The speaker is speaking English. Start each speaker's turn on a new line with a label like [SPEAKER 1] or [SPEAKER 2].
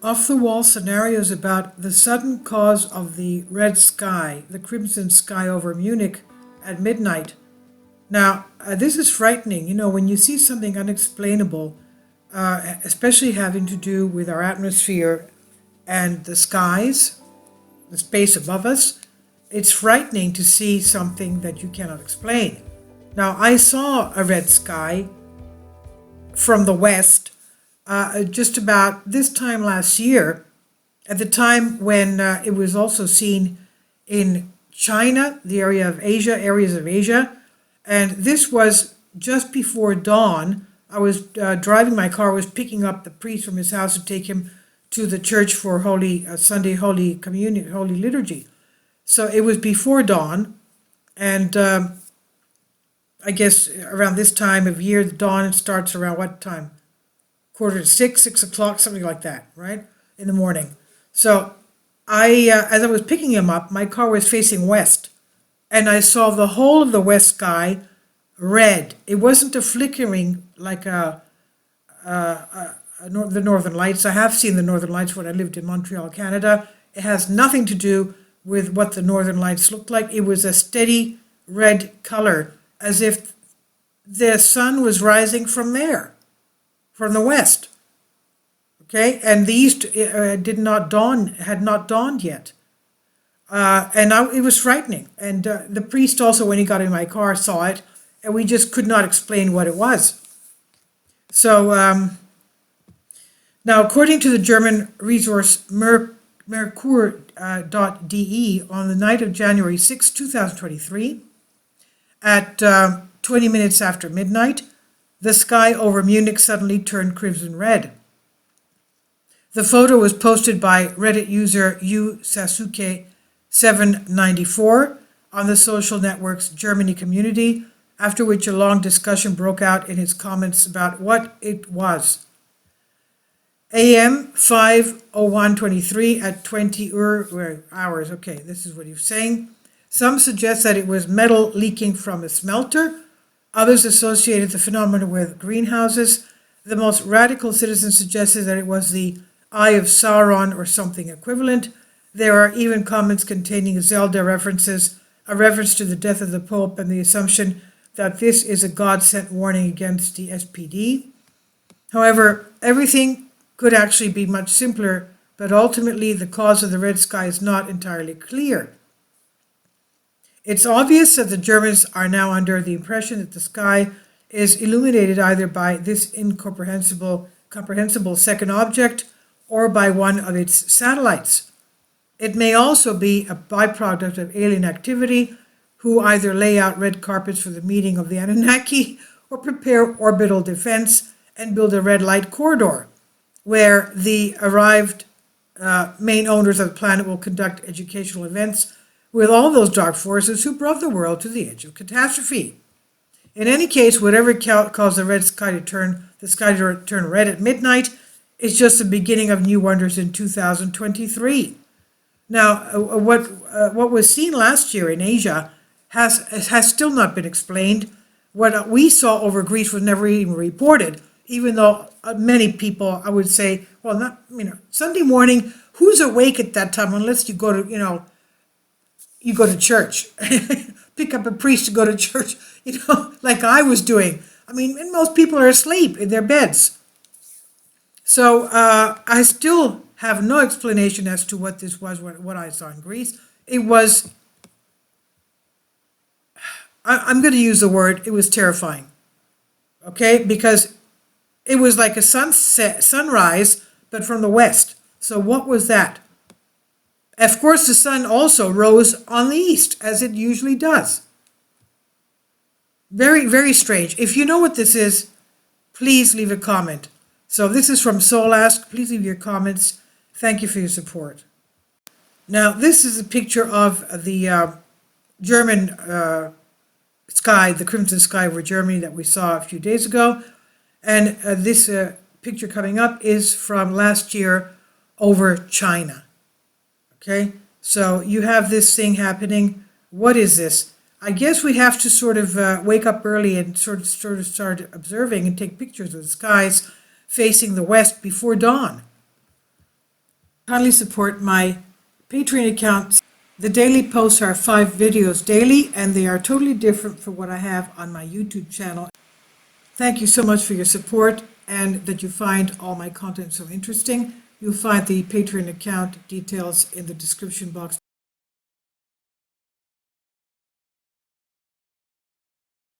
[SPEAKER 1] off-the-wall scenarios about the sudden cause of the red sky, the crimson sky over Munich at midnight. Now, this is frightening. You know, when you see something unexplainable, especially having to do with our atmosphere and the skies, the space above us, it's frightening to see something that you cannot explain. Now, I saw a red sky from the west just about this time last year, at the time when it was also seen in China, the areas of Asia. And this was just before dawn. I was driving my car, was picking up the priest from his house to take him to the church for Sunday Holy Communion, Holy Liturgy. So it was before dawn, and I guess around this time of year, the dawn starts around what time? 5:45, 6 o'clock, something like that, right? In the morning. So as I was picking him up, my car was facing west, and I saw the whole of the west sky red. It wasn't a flickering like the Northern Lights. I have seen the Northern Lights when I lived in Montreal, Canada. It has nothing to do with what the Northern Lights looked like. It was a steady red color, as if the sun was rising from there, from the west. Okay, and the east had not dawned yet. It was frightening. And the priest also, when he got in my car, saw it, and we just could not explain what it was. So now, according to the German resource Merkur.de, on the night of January 6, 2023, at 20 minutes after midnight, the sky over Munich suddenly turned crimson red. The photo was posted by Reddit user uSasuke794 on the social network's Germany community, after which a long discussion broke out in his comments about what it was. AM 5:01:23 at 20 hours. Okay, this is what he was saying. Some suggest that it was metal leaking from a smelter. Others associated the phenomenon with greenhouses. The most radical citizens suggested that it was the Eye of Sauron or something equivalent. There are even comments containing Zelda references, a reference to the death of the Pope, and the assumption that this is a God-sent warning against the SPD. However, everything could actually be much simpler, but ultimately the cause of the red sky is not entirely clear. It's obvious that the Germans are now under the impression that the sky is illuminated either by this incomprehensible second object or by one of its satellites. It may also be a byproduct of alien activity, who either lay out red carpets for the meeting of the Anunnaki or prepare orbital defense and build a red light corridor, where the arrived main owners of the planet will conduct educational events with all those dark forces who brought the world to the edge of catastrophe. In any case, whatever caused the sky to turn red at midnight is just the beginning of new wonders in 2023. Now, what was seen last year in Asia has still not been explained. What we saw over Greece was never even reported, even though many people, I would say, well, not, Sunday morning, who's awake at that time unless you go to, you go to church, pick up a priest to go to church, like I was doing. And most people are asleep in their beds. So I still have no explanation as to what this was, what I saw in Greece. It was, I'm going to use the word, it was terrifying. Okay, because it was like a sunrise, but from the west. So what was that? Of course, the sun also rose on the east, as it usually does. Very, very strange. If you know what this is, please leave a comment. So this is from Soul Ask. Please leave your comments. Thank you for your support. Now, this is a picture of the German sky, the crimson sky over Germany that we saw a few days ago. And this picture coming up is from last year over China. Okay, so you have this thing happening. What is this? I guess we have to sort of wake up early and sort of start observing and take pictures of the skies facing the west before dawn. kindly support my Patreon account. The daily posts are 5 videos daily, and they are totally different from what I have on my YouTube channel. Thank you so much for your support and that you find all my content so interesting. You'll find the Patreon account details in the description box